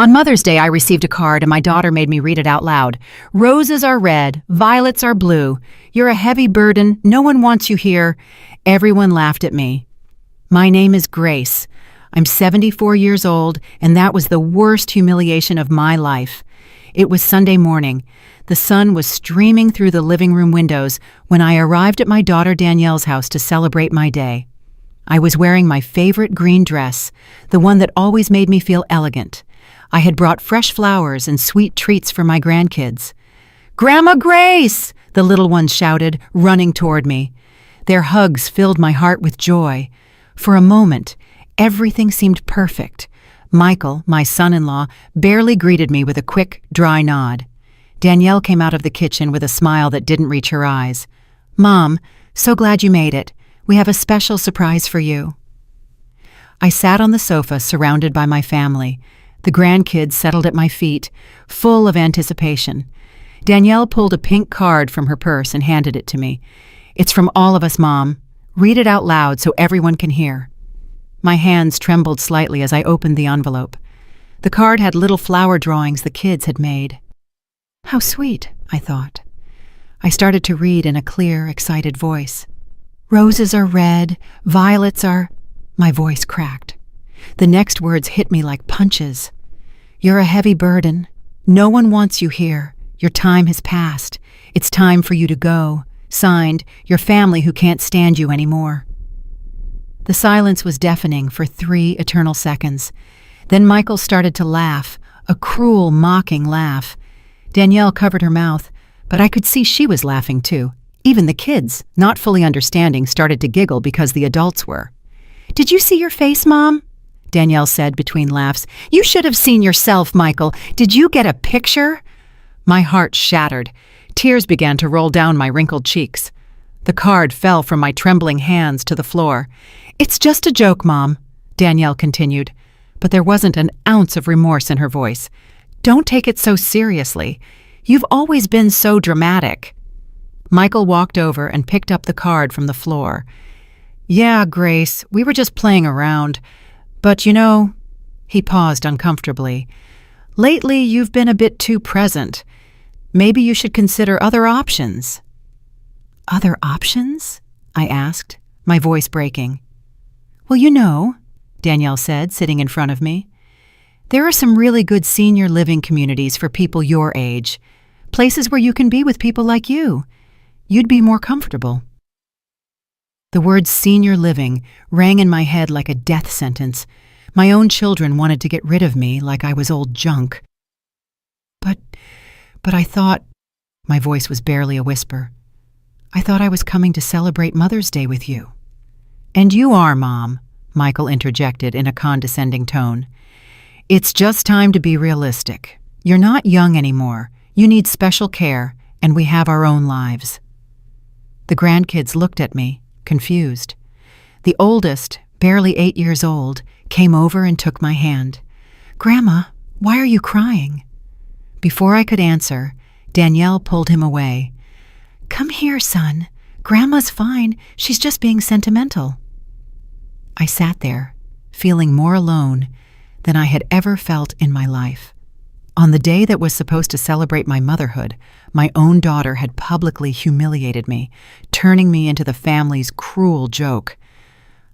On Mother's Day, I received a card and my daughter made me read it out loud. Roses are red, violets are blue. You're a heavy burden, no one wants you here. Everyone laughed at me. My name is Grace. I'm 74 years old, and that was the worst humiliation of my life. It was Sunday morning. The sun was streaming through the living room windows when I arrived at my daughter Danielle's house to celebrate my day. I was wearing my favorite green dress, the one that always made me feel elegant. I had brought fresh flowers and sweet treats for my grandkids. "Grandma Grace!" the little ones shouted, running toward me. Their hugs filled my heart with joy. For a moment, everything seemed perfect. Michael, my son-in-law, barely greeted me with a quick, dry nod. Danielle came out of the kitchen with a smile that didn't reach her eyes. "Mom, so glad you made it. We have a special surprise for you." I sat on the sofa surrounded by my family. The grandkids settled at my feet, full of anticipation. Danielle pulled a pink card from her purse and handed it to me. "It's from all of us, Mom. Read it out loud so everyone can hear." My hands trembled slightly as I opened the envelope. The card had little flower drawings the kids had made. How sweet, I thought. I started to read in a clear, excited voice. "Roses are red, violets are—" My voice cracked. The next words hit me like punches. "You're a heavy burden. No one wants you here. Your time has passed. It's time for you to go. Signed, your family who can't stand you anymore." The silence was deafening for 3 eternal seconds. Then Michael started to laugh, a cruel, mocking laugh. Danielle covered her mouth, but I could see she was laughing too. Even the kids, not fully understanding, started to giggle because the adults were. "Did you see your face, Mom?" Danielle said between laughs. "You should have seen yourself, Michael. Did you get a picture?" My heart shattered. Tears began to roll down my wrinkled cheeks. The card fell from my trembling hands to the floor. "It's just a joke, Mom," Danielle continued, but there wasn't an ounce of remorse in her voice. "Don't take it so seriously. You've always been so dramatic." Michael walked over and picked up the card from the floor. "Yeah, Grace, we were just playing around. But you know," he paused uncomfortably, "lately you've been a bit too present. Maybe you should consider other options." "Other options?" I asked, my voice breaking. "Well, you know," Danielle said, sitting in front of me, "there are some really good senior living communities for people your age, places where you can be with people like you. You'd be more comfortable." The word senior living rang in my head like a death sentence. My own children wanted to get rid of me like I was old junk. But I thought, my voice was barely a whisper, I thought I was coming to celebrate Mother's Day with you. "And you are, Mom," Michael interjected in a condescending tone. "It's just time to be realistic. You're not young anymore. You need special care, and we have our own lives." The grandkids looked at me, confused. The oldest, barely 8 years old, came over and took my hand. "Grandma, why are you crying?" Before I could answer, Danielle pulled him away. "Come here, son. Grandma's fine. She's just being sentimental." I sat there, feeling more alone than I had ever felt in my life. On the day that was supposed to celebrate my motherhood, my own daughter had publicly humiliated me, turning me into the family's cruel joke.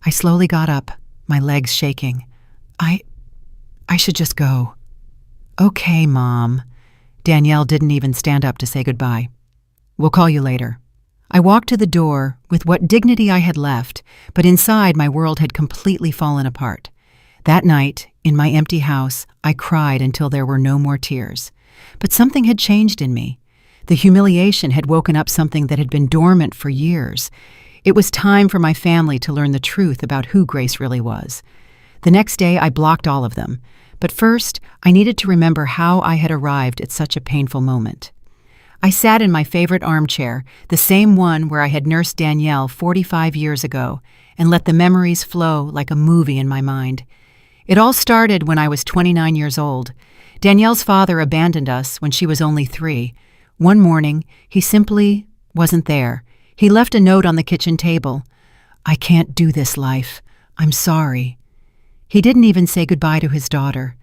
I slowly got up, my legs shaking. I should just go." "Okay, Mom." Danielle didn't even stand up to say goodbye. "We'll call you later." I walked to the door with what dignity I had left, but inside my world had completely fallen apart. That night, in my empty house, I cried until there were no more tears. But something had changed in me. The humiliation had woken up something that had been dormant for years. It was time for my family to learn the truth about who Grace really was. The next day, I blocked all of them. But first, I needed to remember how I had arrived at such a painful moment. I sat in my favorite armchair, the same one where I had nursed Danielle 45 years ago, and let the memories flow like a movie in my mind. It all started when I was 29 years old. Danielle's father abandoned us when she was only 3. One morning, he simply wasn't there. He left a note on the kitchen table. "I can't do this life. I'm sorry." He didn't even say goodbye to his daughter.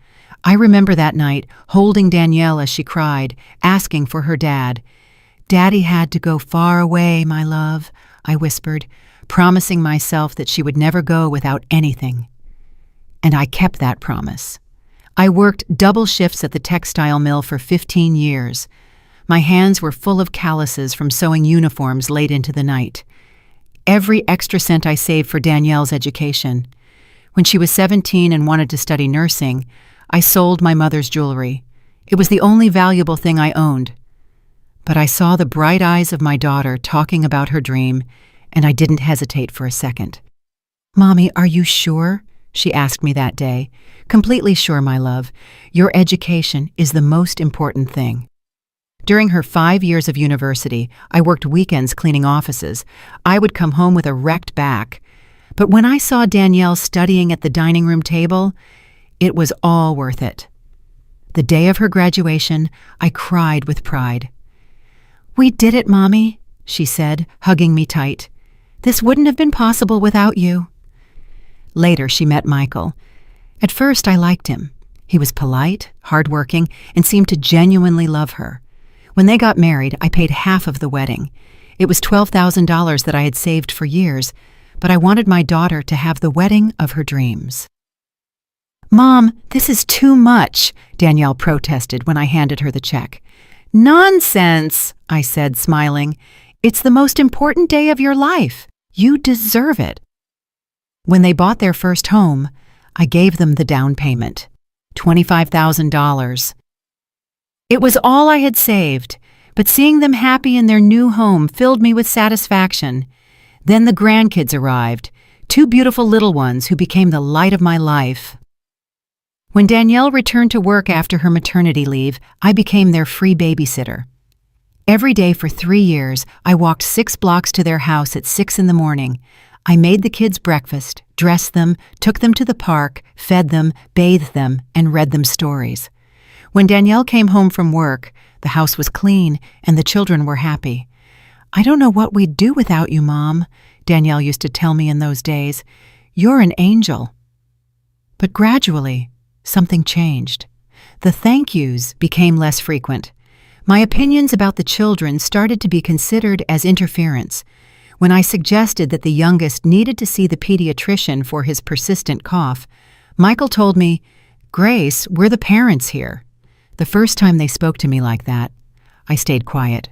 I remember that night, holding Danielle as she cried, asking for her dad. "Daddy had to go far away, my love," I whispered, promising myself that she would never go without anything. And I kept that promise. I worked double shifts at the textile mill for 15 years. My hands were full of calluses from sewing uniforms late into the night. Every extra cent I saved for Danielle's education. When she was 17 and wanted to study nursing, I sold my mother's jewelry. It was the only valuable thing I owned. But I saw the bright eyes of my daughter talking about her dream, and I didn't hesitate for a second. "Mommy, are you sure?" she asked me that day. "Completely sure, my love. Your education is the most important thing." During her 5 years of university, I worked weekends cleaning offices. I would come home with a wrecked back. But when I saw Danielle studying at the dining room table, it was all worth it. The day of her graduation, I cried with pride. "We did it, Mommy," she said, hugging me tight. "This wouldn't have been possible without you." Later, she met Michael. At first, I liked him. He was polite, hardworking, and seemed to genuinely love her. When they got married, I paid half of the wedding. It was $12,000 that I had saved for years, but I wanted my daughter to have the wedding of her dreams. "Mom, this is too much," Danielle protested when I handed her the check. "Nonsense," I said, smiling. "It's the most important day of your life. You deserve it." When they bought their first home, I gave them the down payment, $25,000. It was all I had saved, but seeing them happy in their new home filled me with satisfaction. Then the grandkids arrived, 2 beautiful little ones who became the light of my life. When Danielle returned to work after her maternity leave, I became their free babysitter. Every day for 3 years, I walked 6 blocks to their house at 6 in the morning. I made the kids breakfast, dressed them, took them to the park, fed them, bathed them, and read them stories. When Danielle came home from work, the house was clean and the children were happy. "I don't know what we'd do without you, Mom," Danielle used to tell me in those days. "You're an angel." But gradually, something changed. The thank yous became less frequent. My opinions about the children started to be considered as interference. When I suggested that the youngest needed to see the pediatrician for his persistent cough, Michael told me, "Grace, we're the parents here." The first time they spoke to me like that, I stayed quiet.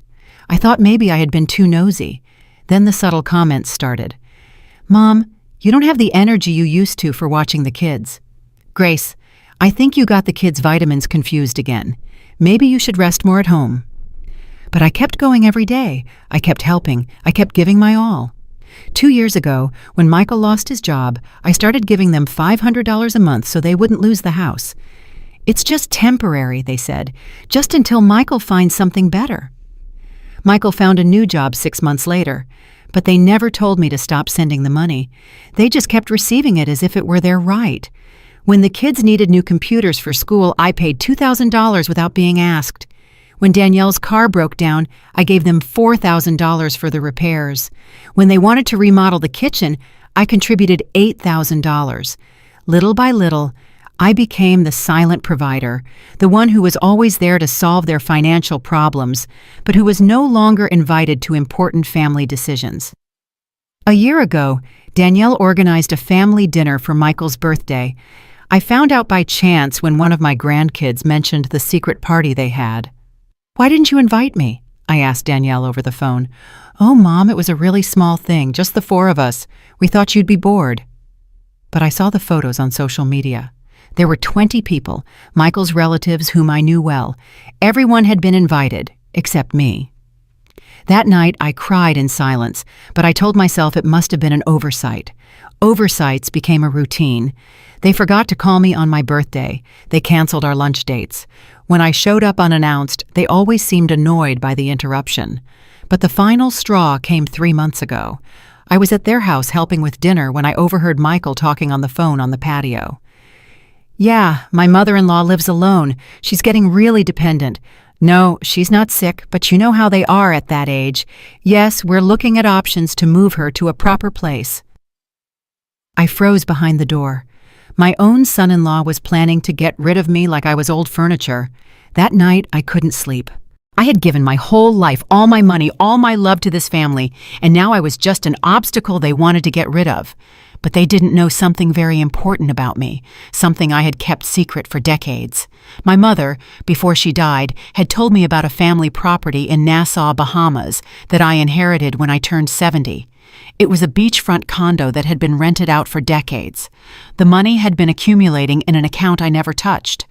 I thought maybe I had been too nosy. Then the subtle comments started. "Mom, you don't have the energy you used to for watching the kids." "Grace, I think you got the kids' vitamins confused again. Maybe you should rest more at home." But I kept going every day. I kept helping. I kept giving my all. 2 years ago, when Michael lost his job, I started giving them $500 a month so they wouldn't lose the house. "It's just temporary," they said, "just until Michael finds something better." Michael found a new job 6 months later, but they never told me to stop sending the money. They just kept receiving it as if it were their right. When the kids needed new computers for school, I paid $2,000 without being asked. When Danielle's car broke down, I gave them $4,000 for the repairs. When they wanted to remodel the kitchen, I contributed $8,000. Little by little, I became the silent provider, the one who was always there to solve their financial problems, but who was no longer invited to important family decisions. A year ago, Danielle organized a family dinner for Michael's birthday. I found out by chance when one of my grandkids mentioned the secret party they had. "Why didn't you invite me?" I asked Danielle over the phone. "Oh, Mom, it was a really small thing, just the 4 of us. We thought you'd be bored." But I saw the photos on social media. There were 20 people, Michael's relatives whom I knew well. Everyone had been invited, except me. That night, I cried in silence, but I told myself it must have been an oversight. Oversights became a routine. They forgot to call me on my birthday. They canceled our lunch dates. When I showed up unannounced, they always seemed annoyed by the interruption. But the final straw came 3 months ago. I was at their house helping with dinner when I overheard Michael talking on the phone on the patio. "Yeah, my mother-in-law lives alone. She's getting really dependent. No, she's not sick, but you know how they are at that age. Yes, we're looking at options to move her to a proper place." I froze behind the door. My own son-in-law was planning to get rid of me like I was old furniture. That night, I couldn't sleep. I had given my whole life, all my money, all my love to this family, and now I was just an obstacle they wanted to get rid of. But they didn't know something very important about me, something I had kept secret for decades. My mother, before she died, had told me about a family property in Nassau, Bahamas, that I inherited when I turned 70. It was a beachfront condo that had been rented out for decades. The money had been accumulating in an account I never touched.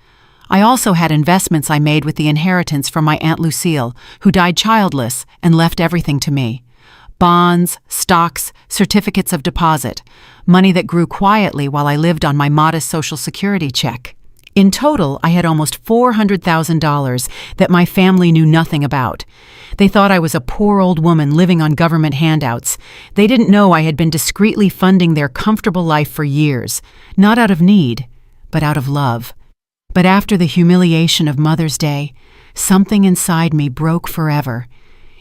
I also had investments I made with the inheritance from my Aunt Lucille, who died childless and left everything to me. Bonds, stocks, certificates of deposit, money that grew quietly while I lived on my modest Social Security check. In total, I had almost $400,000 that my family knew nothing about. They thought I was a poor old woman living on government handouts. They didn't know I had been discreetly funding their comfortable life for years, not out of need, but out of love. But after the humiliation of Mother's Day, something inside me broke forever.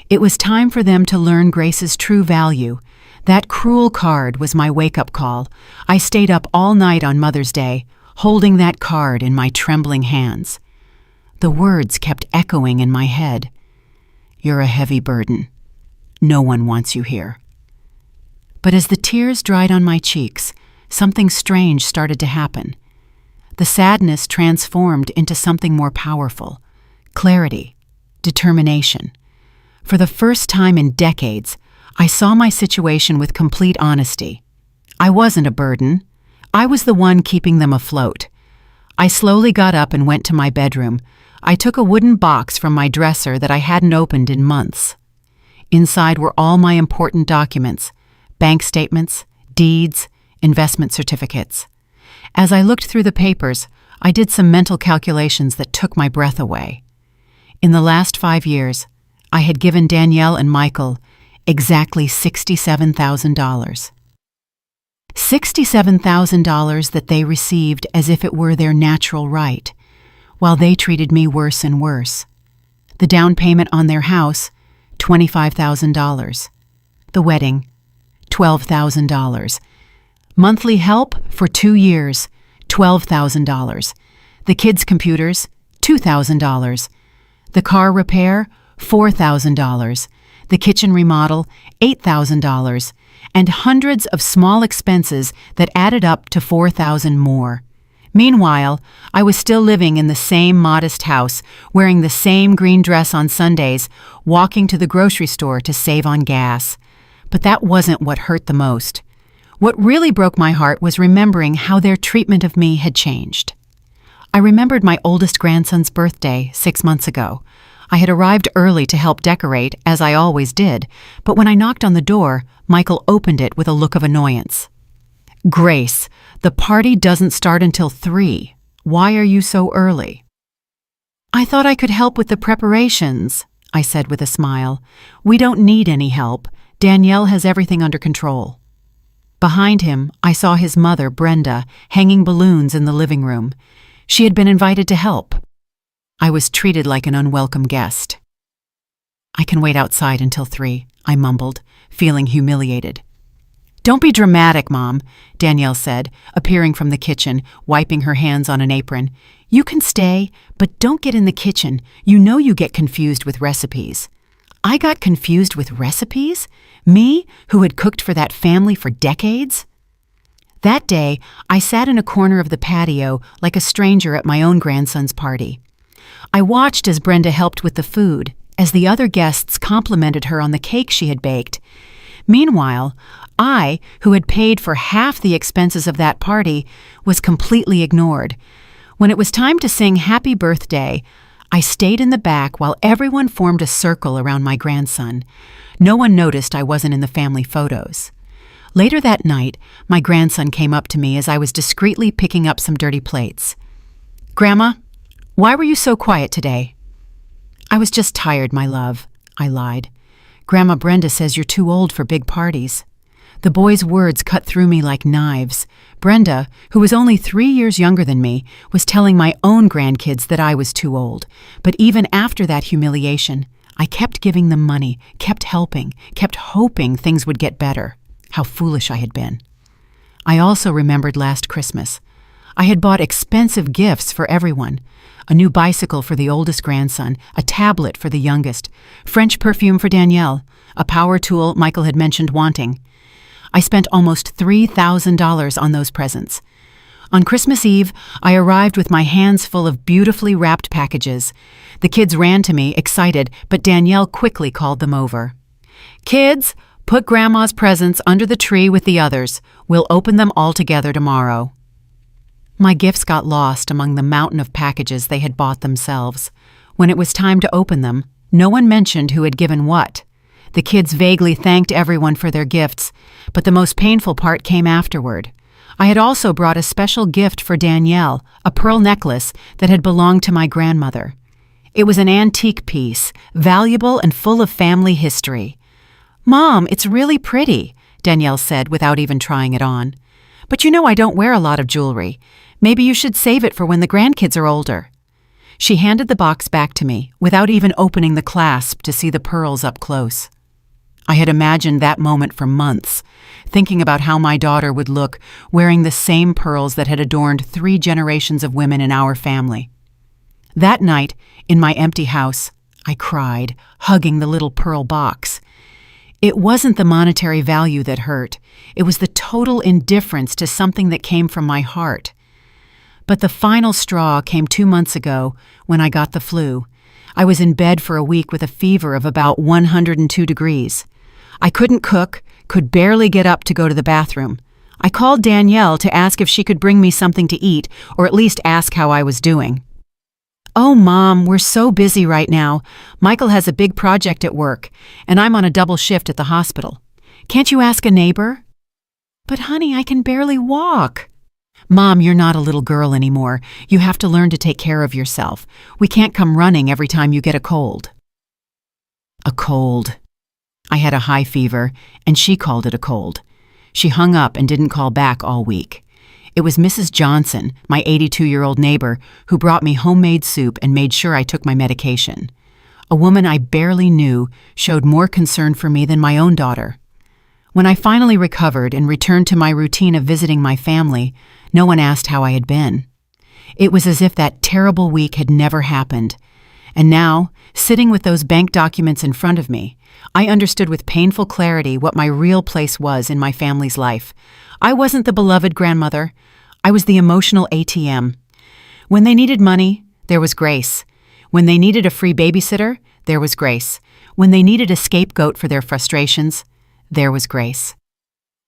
It was time for them to learn Grace's true value. That cruel card was my wake-up call. I stayed up all night on Mother's Day, holding that card in my trembling hands. The words kept echoing in my head. "You're a heavy burden. No one wants you here." But as the tears dried on my cheeks, something strange started to happen. The sadness transformed into something more powerful: clarity, determination. For the first time in decades, I saw my situation with complete honesty. I wasn't a burden. I was the one keeping them afloat. I slowly got up and went to my bedroom. I took a wooden box from my dresser that I hadn't opened in months. Inside were all my important documents: bank statements, deeds, investment certificates. As I looked through the papers, I did some mental calculations that took my breath away. In the last 5 years, I had given Danielle and Michael exactly $67,000. $67,000 that they received as if it were their natural right, while they treated me worse and worse. The down payment on their house, $25,000. The wedding, $12,000. Monthly help for 2 years, $12,000. The kids' computers, $2,000. The car repair, $4,000. The kitchen remodel, $8,000. And hundreds of small expenses that added up to $4,000 more. Meanwhile, I was still living in the same modest house, wearing the same green dress on Sundays, walking to the grocery store to save on gas. But that wasn't what hurt the most. What really broke my heart was remembering how their treatment of me had changed. I remembered my oldest grandson's birthday 6 months ago. I had arrived early to help decorate, as I always did, but when I knocked on the door, Michael opened it with a look of annoyance. "Grace, the party doesn't start until 3. Why are you so early?" "I thought I could help with the preparations," I said with a smile. "We don't need any help. Danielle has everything under control." Behind him, I saw his mother, Brenda, hanging balloons in the living room. She had been invited to help. I was treated like an unwelcome guest. "I can wait outside until 3, I mumbled, feeling humiliated. "Don't be dramatic, Mom," Danielle said, appearing from the kitchen, wiping her hands on an apron. "You can stay, but don't get in the kitchen. You know you get confused with recipes." I got confused with recipes? Me, who had cooked for that family for decades? That day, I sat in a corner of the patio like a stranger at my own grandson's party. I watched as Brenda helped with the food, as the other guests complimented her on the cake she had baked. Meanwhile, I, who had paid for half the expenses of that party, was completely ignored. When it was time to sing Happy Birthday, I stayed in the back while everyone formed a circle around my grandson. No one noticed I wasn't in the family photos. Later that night, my grandson came up to me as I was discreetly picking up some dirty plates. "Grandma, why were you so quiet today?" "I was just tired, my love," I lied. "Grandma Brenda says you're too old for big parties." The boy's words cut through me like knives. Brenda, who was only 3 years younger than me, was telling my own grandkids that I was too old. But even after that humiliation, I kept giving them money, kept helping, kept hoping things would get better. How foolish I had been. I also remembered last Christmas. I had bought expensive gifts for everyone. A new bicycle for the oldest grandson, a tablet for the youngest, French perfume for Danielle, a power tool Michael had mentioned wanting. I spent almost $3,000 on those presents. On Christmas Eve, I arrived with my hands full of beautifully wrapped packages. The kids ran to me, excited, but Danielle quickly called them over. "Kids, put Grandma's presents under the tree with the others. We'll open them all together tomorrow." My gifts got lost among the mountain of packages they had bought themselves. When it was time to open them, no one mentioned who had given what. The kids vaguely thanked everyone for their gifts, but the most painful part came afterward. I had also brought a special gift for Danielle, a pearl necklace that had belonged to my grandmother. It was an antique piece, valuable and full of family history. "Mom, it's really pretty," Danielle said without even trying it on. "But you know I don't wear a lot of jewelry. Maybe you should save it for when the grandkids are older." She handed the box back to me without even opening the clasp to see the pearls up close. I had imagined that moment for months, thinking about how my daughter would look wearing the same pearls that had adorned 3 generations of women in our family. That night, in my empty house, I cried, hugging the little pearl box. It wasn't the monetary value that hurt. It was the total indifference to something that came from my heart. But the final straw came 2 months ago when I got the flu. I was in bed for a week with a fever of about 102 degrees. I couldn't cook, could barely get up to go to the bathroom. I called Danielle to ask if she could bring me something to eat, or at least ask how I was doing. "Oh, Mom, we're so busy right now. Michael has a big project at work, and I'm on a double shift at the hospital. Can't you ask a neighbor?" "But honey, I can barely walk." "Mom, you're not a little girl anymore. You have to learn to take care of yourself. We can't come running every time you get a cold." A cold. I had a high fever, and she called it a cold. She hung up and didn't call back all week. It was Mrs. Johnson, my 82-year-old neighbor, who brought me homemade soup and made sure I took my medication. A woman I barely knew showed more concern for me than my own daughter. When I finally recovered and returned to my routine of visiting my family, no one asked how I had been. It was as if that terrible week had never happened. And now, sitting with those bank documents in front of me, I understood with painful clarity what my real place was in my family's life. I wasn't the beloved grandmother. I was the emotional ATM. When they needed money, there was Grace. When they needed a free babysitter, there was Grace. When they needed a scapegoat for their frustrations, there was Grace.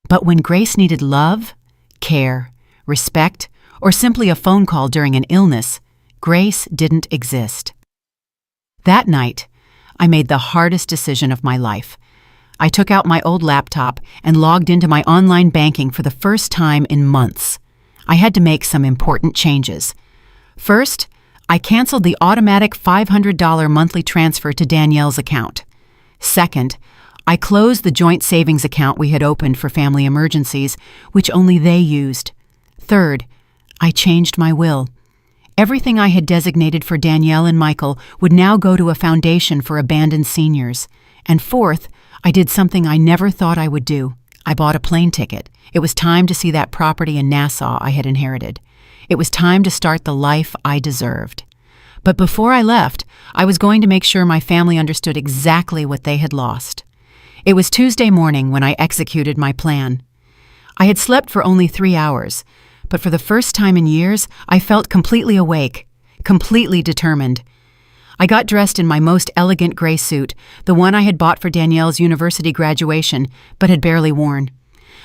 But when Grace needed love, care, respect, or simply a phone call during an illness, Grace didn't exist. That night, I made the hardest decision of my life. I took out my old laptop and logged into my online banking for the first time in months. I had to make some important changes. First, I canceled the automatic $500 monthly transfer to Danielle's account. Second, I closed the joint savings account we had opened for family emergencies, which only they used. Third, I changed my will. Everything I had designated for Danielle and Michael would now go to a foundation for abandoned seniors. And fourth, I did something I never thought I would do. I bought a plane ticket. It was time to see that property in Nassau I had inherited. It was time to start the life I deserved. But before I left, I was going to make sure my family understood exactly what they had lost. It was Tuesday morning when I executed my plan. I had slept for only 3 hours, but for the first time in years, I felt completely awake, completely determined. I got dressed in my most elegant gray suit, the one I had bought for Danielle's university graduation, but had barely worn.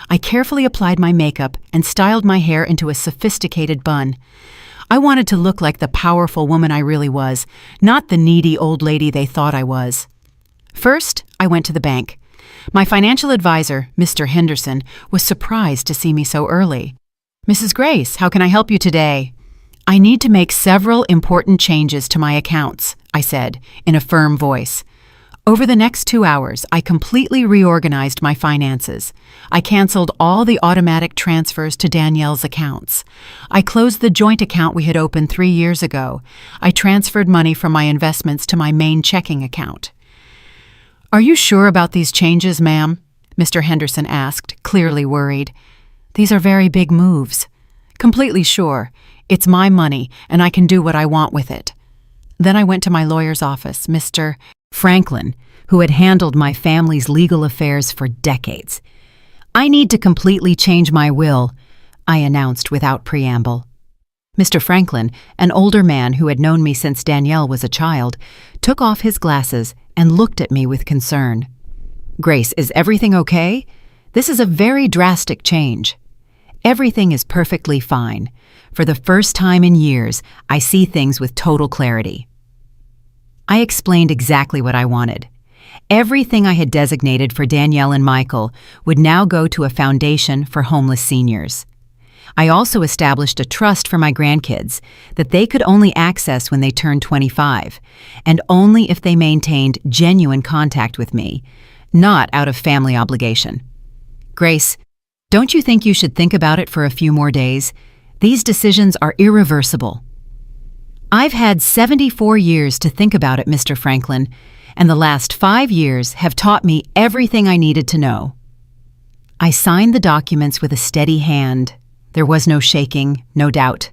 I carefully applied my makeup and styled my hair into a sophisticated bun. I wanted to look like the powerful woman I really was, not the needy old lady they thought I was. First, I went to the bank. My financial advisor, Mr. Henderson, was surprised to see me so early. "Mrs. Grace, how can I help you today?" "I need to make several important changes to my accounts," I said, in a firm voice. Over the next 2 hours, I completely reorganized my finances. I canceled all the automatic transfers to Danielle's accounts. I closed the joint account we had opened 3 years ago. I transferred money from my investments to my main checking account. "Are you sure about these changes, ma'am?" Mr. Henderson asked, clearly worried. "These are very big moves. Completely sure. It's my money, and I can do what I want with it. Then I went to my lawyer's office, Mr. Franklin, who had handled my family's legal affairs for decades. I need to completely change my will, I announced without preamble. Mr. Franklin, an older man who had known me since Danielle was a child, took off his glasses and looked at me with concern. Grace, is everything okay? This is a very drastic change. Everything is perfectly fine. For the first time in years, I see things with total clarity. I explained exactly what I wanted. Everything I had designated for Danielle and Michael would now go to a foundation for homeless seniors. I also established a trust for my grandkids that they could only access when they turned 25, and only if they maintained genuine contact with me, not out of family obligation. Grace, don't you think you should think about it for a few more days? These decisions are irreversible. I've had 74 years to think about it, Mr. Franklin, and the last 5 years have taught me everything I needed to know. I signed the documents with a steady hand. There was no shaking, no doubt.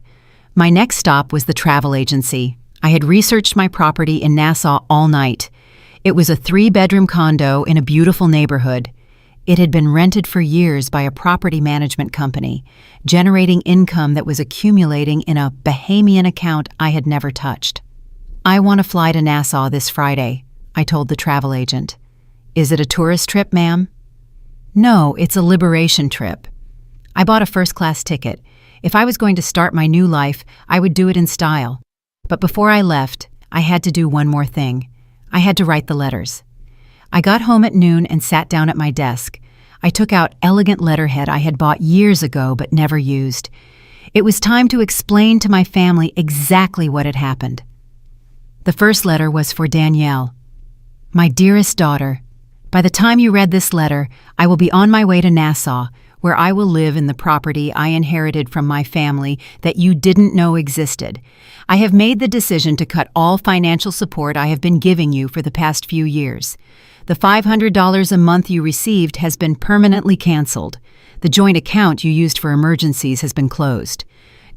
My next stop was the travel agency. I had researched my property in Nassau all night. It was a 3-bedroom condo in a beautiful neighborhood. It had been rented for years by a property management company, generating income that was accumulating in a Bahamian account I had never touched. I want to fly to Nassau this Friday, I told the travel agent. Is it a tourist trip, ma'am? No, it's a liberation trip. I bought a first-class ticket. If I was going to start my new life, I would do it in style. But before I left, I had to do one more thing. I had to write the letters. I got home at noon and sat down at my desk. I took out elegant letterhead I had bought years ago but never used. It was time to explain to my family exactly what had happened. The first letter was for Danielle. My dearest daughter, by the time you read this letter, I will be on my way to Nassau, where I will live in the property I inherited from my family that you didn't know existed. I have made the decision to cut all financial support I have been giving you for the past few years. The $500 a month you received has been permanently canceled. The joint account you used for emergencies has been closed.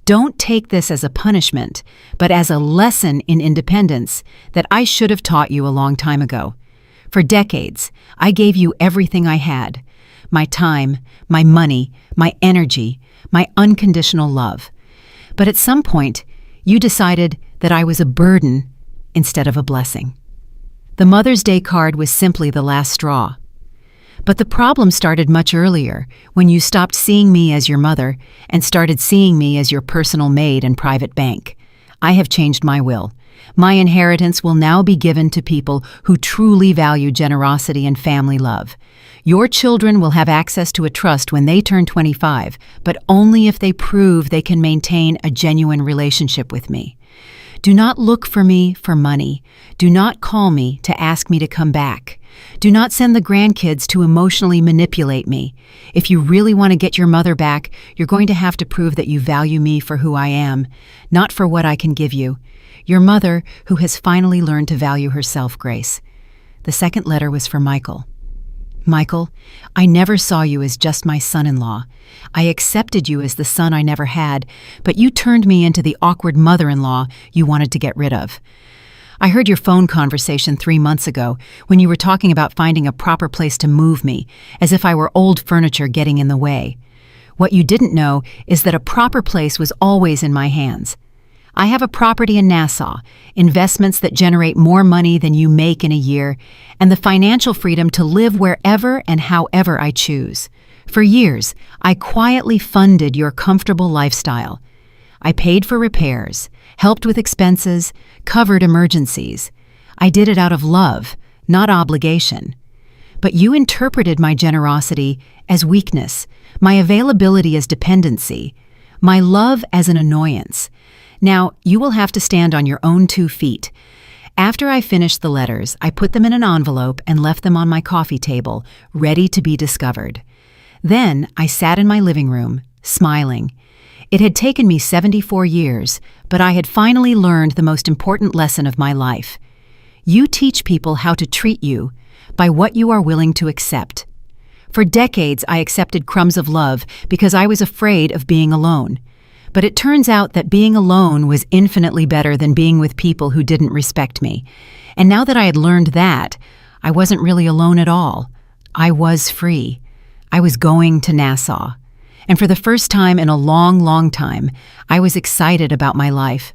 Don't take this as a punishment, but as a lesson in independence that I should have taught you a long time ago. For decades, I gave you everything I had. My time, my money, my energy, my unconditional love. But at some point, you decided that I was a burden instead of a blessing. The Mother's Day card was simply the last straw. But the problem started much earlier, when you stopped seeing me as your mother and started seeing me as your personal maid and private bank. I have changed my will. My inheritance will now be given to people who truly value generosity and family love. Your children will have access to a trust when they turn 25, but only if they prove they can maintain a genuine relationship with me. Do not look for me for money. Do not call me to ask me to come back. Do not send the grandkids to emotionally manipulate me. If you really want to get your mother back, you're going to have to prove that you value me for who I am, not for what I can give you. Your mother, who has finally learned to value herself, Grace. The second letter was for Michael. Michael, I never saw you as just my son-in-law. I accepted you as the son I never had, but you turned me into the awkward mother-in-law you wanted to get rid of. I heard your phone conversation 3 months ago when you were talking about finding a proper place to move me, as if I were old furniture getting in the way. What you didn't know is that a proper place was always in my hands. I have a property in Nassau, investments that generate more money than you make in a year, and the financial freedom to live wherever and however I choose. For years, I quietly funded your comfortable lifestyle. I paid for repairs, helped with expenses, covered emergencies. I did it out of love, not obligation. But you interpreted my generosity as weakness, my availability as dependency, my love as an annoyance. Now, you will have to stand on your own 2 feet. After I finished the letters, I put them in an envelope and left them on my coffee table, ready to be discovered. Then I sat in my living room, smiling. It had taken me 74 years, but I had finally learned the most important lesson of my life. You teach people how to treat you by what you are willing to accept. For decades, I accepted crumbs of love because I was afraid of being alone. But it turns out that being alone was infinitely better than being with people who didn't respect me. And now that I had learned that, I wasn't really alone at all. I was free. I was going to Nassau. And for the first time in a long, long time, I was excited about my life.